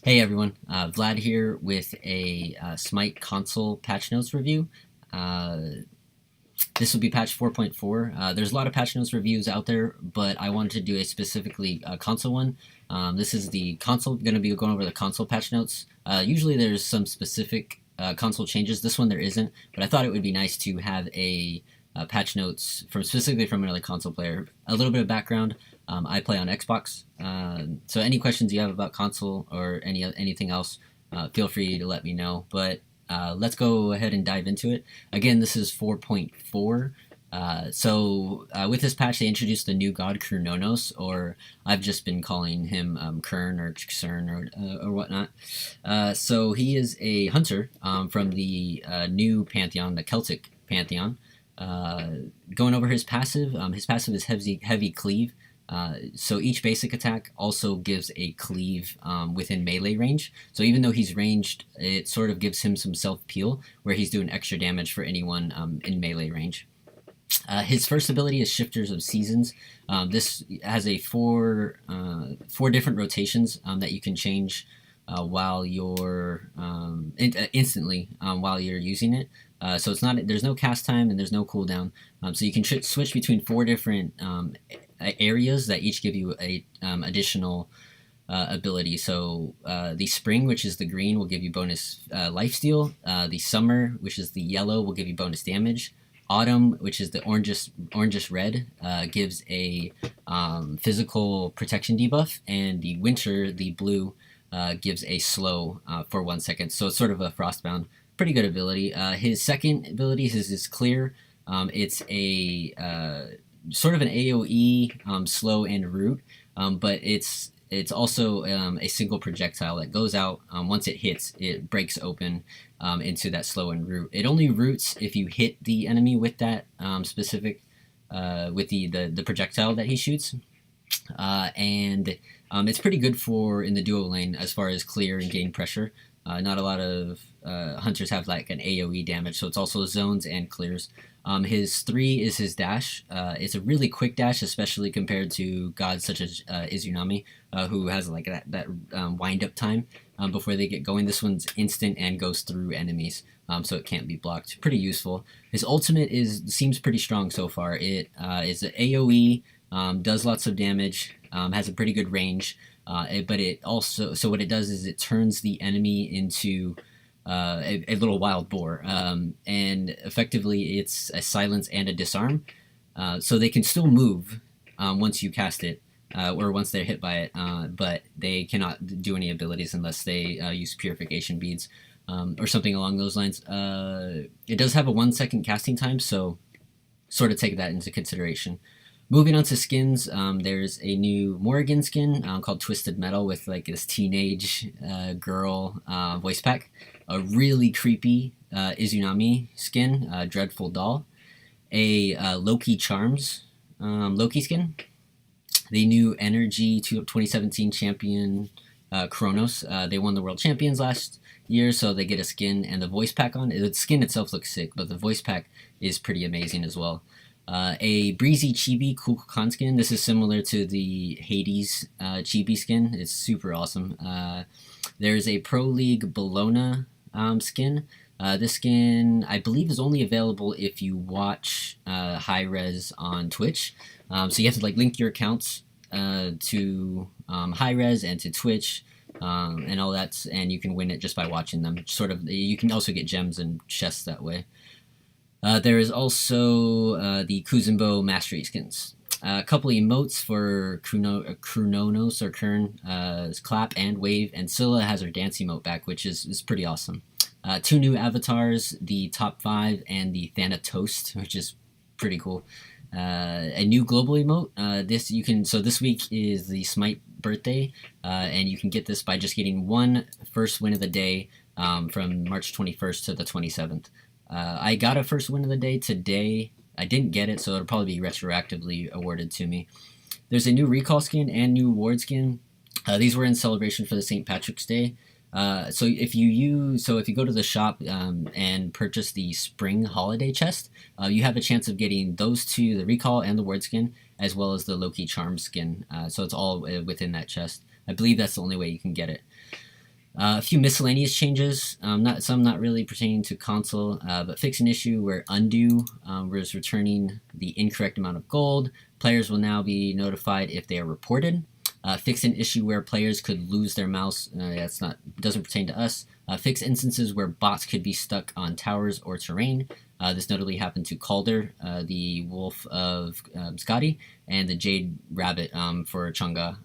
Hey everyone, Vlad here with a Smite Console patch notes review. Uh, this will be patch 4.4. There's a lot of patch notes reviews out there, but I wanted to do a specifically console one. This is the console, going to be going over the console patch notes. Usually there's some specific console changes. This one there isn't, but I thought it would be nice to have a patch notes from specifically from another console player. A little bit of background. I play on Xbox, so any questions you have about console or anything else, feel free to let me know. But let's go ahead and dive into it. Again, this is 4.4. With this patch, they introduced the new god Cernunnos, or I've just been calling him Kern or Cern or whatnot. So he is a hunter from the new pantheon, the Celtic pantheon. Going over his passive is heavy cleave. So each basic attack also gives a cleave within melee range. So even though he's ranged, it sort of gives him some self-peel where he's doing extra damage for anyone in melee range. His first ability is Shifters of Seasons. This has a four different rotations that you can change while you're instantly while you're using it. So it's not there's no cast time and there's no cooldown. So you can switch between four different areas that each give you a additional ability. So the spring, which is the green, will give you bonus lifesteal. The summer, which is the yellow, will give you bonus damage. Autumn, which is the orangish red, gives a physical protection debuff, and the winter, the blue, gives a slow for 1 second. So it's sort of a frostbound. Pretty good ability. His second ability is clear. It's a sort of an AoE slow and root, but it's also a single projectile that goes out. Once it hits, it breaks open into that slow and root. It only roots if you hit the enemy with that specific with the projectile that he shoots, and it's pretty good for in the duo lane as far as clear and gain pressure. Not a lot of hunters have like an AoE damage, so it's also zones and clears. His 3 is his dash. It's a really quick dash, especially compared to gods such as Izanami, who has like that wind up time before they get going. This one's instant and goes through enemies, so it can't be blocked. Pretty useful. His ultimate seems pretty strong so far. It is an AoE, does lots of damage, has a pretty good range. But it also, so what it does is it turns the enemy into a little wild boar, and effectively it's a silence and a disarm, so they can still move once you cast it, or once they're hit by it, but they cannot do any abilities unless they use purification beads or something along those lines. It does have a 1 second casting time, so sort of take that into consideration. Moving on to skins, there's a new Morrigan skin called Twisted Metal with like this teenage girl voice pack. A really creepy Izanami skin, Dreadful Doll. A Loki Charms Loki skin. The new NRG 2017 champion Chronos. They won the world champions last year, so they get a skin and the voice pack on. The skin itself looks sick, but the voice pack is pretty amazing as well. A Breezy Chibi Kukulkan skin. This is similar to the Hades Chibi skin. It's super awesome. There's a Pro League Bologna skin. This skin, I believe, is only available if you watch high res on Twitch. So you have to like link your accounts to high res and to Twitch and all that, and you can win it just by watching them. Sort of, you can also get gems and chests that way. There is also the Kuzumbo Mastery skins. A couple emotes for Cernunnos or Kern, Clap and Wave, and Scylla has her dance emote back, which is pretty awesome. 2 new avatars, the Top 5 and the Thanatos, which is pretty cool. A new global emote. This week is the Smite birthday, and you can get this by just getting one first win of the day from March 21st to the 27th. I got a first win of the day today. I didn't get it, so it'll probably be retroactively awarded to me. There's a new recall skin and new ward skin. These were in celebration for the St. Patrick's Day. So if you go to the shop and purchase the spring holiday chest, you have a chance of getting those two, the recall and the ward skin, as well as the Loki charm skin. So it's all within that chest. I believe that's the only way you can get it. A few miscellaneous changes, not really pertaining to console, but fix an issue where undo was returning the incorrect amount of gold. Players will now be notified if they are reported. Fix an issue where players could lose their mouse. Doesn't pertain to us. Fix instances where bots could be stuck on towers or terrain. This notably happened to Calder, the Wolf of Skadi, and the Jade Rabbit for Chunga.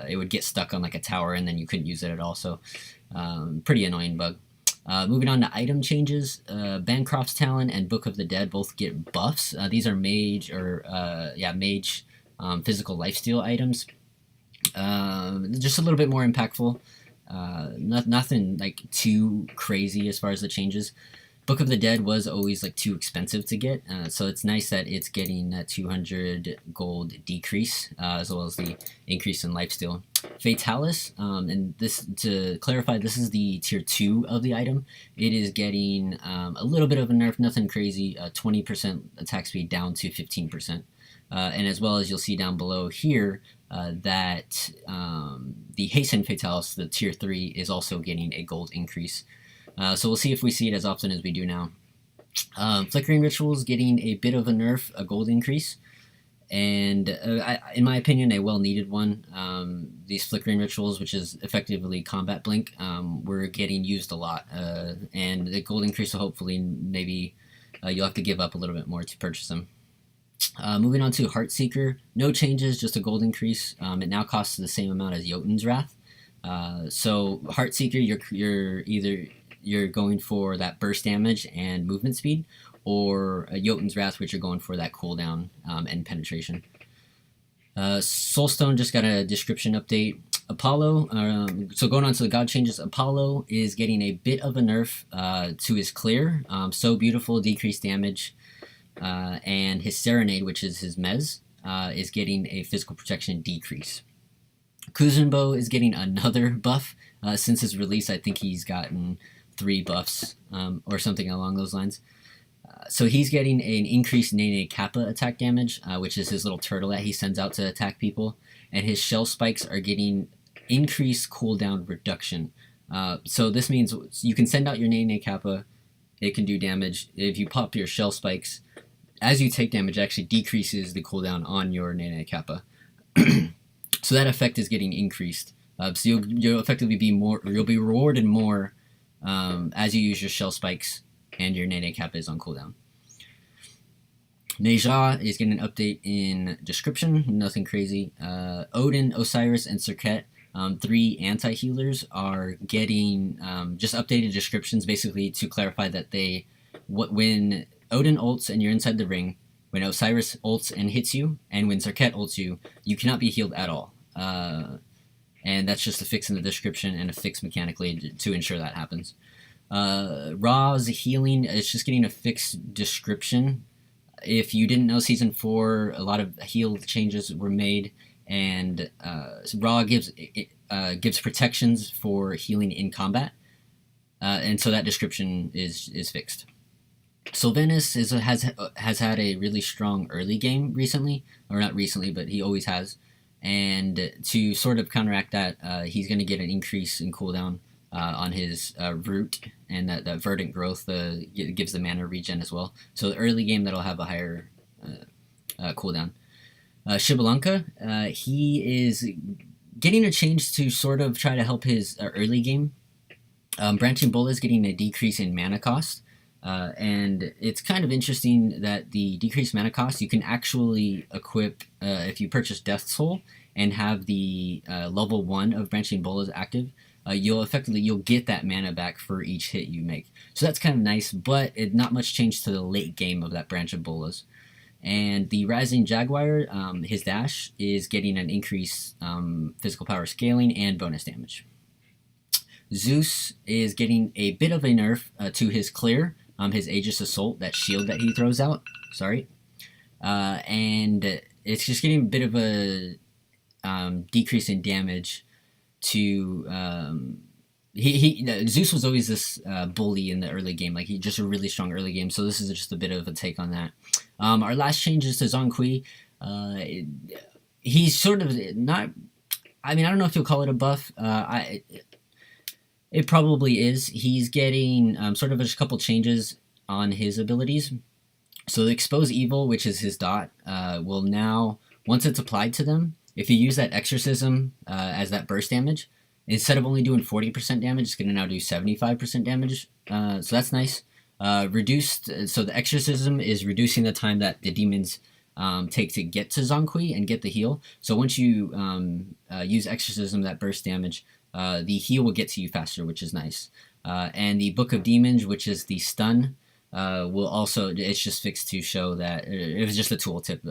It would get stuck on like a tower and then you couldn't use it at all. So pretty annoying bug. Moving on to item changes, Bancroft's Talon and Book of the Dead both get buffs. These are mage physical lifesteal items. Just a little bit more impactful. Nothing like too crazy as far as the changes. Book of the Dead was always like too expensive to get, so it's nice that it's getting that 200 gold decrease, as well as the increase in lifesteal. Fatalis, and this, to clarify, this is the tier 2 of the item. It is getting a little bit of a nerf, nothing crazy, 20% attack speed down to 15%. And as well as you'll see down below here, that the Hasten Fatalis, the tier 3, is also getting a gold increase. So we'll see if we see it as often as we do now. Flickering Rituals getting a bit of a nerf, a gold increase. And in my opinion, a well-needed one. These Flickering Rituals, which is effectively Combat Blink, were getting used a lot. And the gold increase will hopefully, maybe you'll have to give up a little bit more to purchase them. Moving on to Heartseeker, no changes, just a gold increase. It now costs the same amount as Jotun's Wrath. So Heartseeker, you're going for that burst damage and movement speed, or Jotun's Wrath, which you're going for that cooldown and penetration. Soulstone just got a description update. Apollo, so going on to the god changes, Apollo is getting a bit of a nerf to his clear. So beautiful, decreased damage. And his Serenade, which is his mez, is getting a physical protection decrease. Kuzenbo is getting another buff. Since his release, I think he's gotten 3 buffs or something along those lines. So he's getting an increased Nene Kappa attack damage, which is his little turtle that he sends out to attack people. And his shell spikes are getting increased cooldown reduction. So this means you can send out your Nene Kappa, it can do damage. If you pop your shell spikes, as you take damage, it actually decreases the cooldown on your Nene Kappa. So that effect is getting increased. So you'll effectively you'll be rewarded more as you use your shell spikes and your Nene Kappa is on cooldown. Neja is getting an update in description, nothing crazy. Odin, Osiris, and Serket, 3 anti-healers, are getting just updated descriptions, basically to clarify that when Odin ults and you're inside the ring, when Osiris ults and hits you, and when Serket ults you, you cannot be healed at all. And that's just a fix in the description and a fix mechanically to ensure that happens. Ra's healing is just getting a fixed description. If you didn't know, Season 4, a lot of heal changes were made, and Ra gives protections for healing in combat, and so that description is fixed. Sylvanas has had a really strong early game recently, or not recently, but he always has. And to sort of counteract that, he's going to get an increase in cooldown on his root, and that verdant growth gives the mana regen as well. So the early game that'll have a higher cooldown. Shibalanka, he is getting a change to sort of try to help his early game. Branching Bull is getting a decrease in mana cost. And it's kind of interesting that the decreased mana cost, you can actually equip, if you purchase Death's Soul and have the level 1 of Branching Bolas active, you'll get that mana back for each hit you make. So that's kind of nice, but not much change to the late game of that Branch of Bolas. And the Rising Jaguar, his dash, is getting an increased physical power scaling and bonus damage. Zeus is getting a bit of a nerf to his clear, his Aegis Assault, that shield that he throws out. Sorry. And it's just getting a bit of a decrease in damage to... Zeus was always this bully in the early game. Like, he just a really strong early game, so this is just a bit of a take on that. Our last change is to Zhong Kui. He's sort of not... I mean, I don't know if you'll call it a buff. It probably is. He's getting sort of just a couple changes on his abilities. So the Expose Evil, which is his dot, will now, once it's applied to them, if you use that Exorcism as that burst damage, instead of only doing 40% damage, it's going to now do 75% damage. So that's nice. Reduced, so the Exorcism is reducing the time that the demons take to get to Zhong Kui and get the heal. So once you use Exorcism, that burst damage, the heal will get to you faster, which is nice. And the Book of Demons, which is the stun, will also, it's just fixed to show that, it was just a tooltip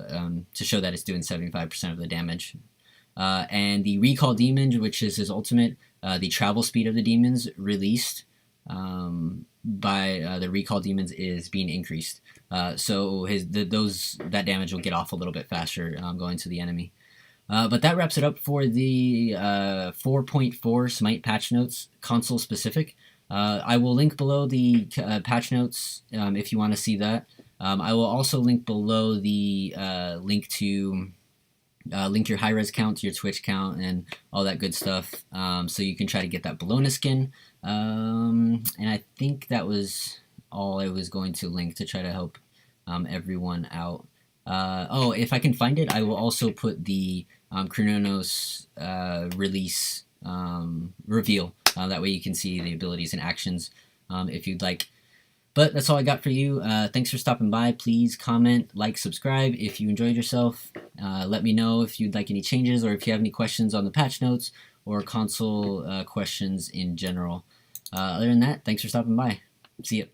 to show that it's doing 75% of the damage. And the Recall Demon, which is his ultimate, the travel speed of the demons released by the Recall Demons is being increased. So that damage will get off a little bit faster going to the enemy. But that wraps it up for the 4.4 Smite patch notes, console specific. I will link below the patch notes if you want to see that. I will also link below the link to link your high-res count to your Twitch count and all that good stuff, so you can try to get that Bologna skin. And I think that was all I was going to link to try to help everyone out. Oh, if I can find it, I will also put the Cernunnos release reveal. That way you can see the abilities and actions if you'd like. But that's all I got for you. Thanks for stopping by. Please comment, like, subscribe if you enjoyed yourself. Let me know if you'd like any changes or if you have any questions on the patch notes or console questions in general. Other than that, thanks for stopping by. See ya.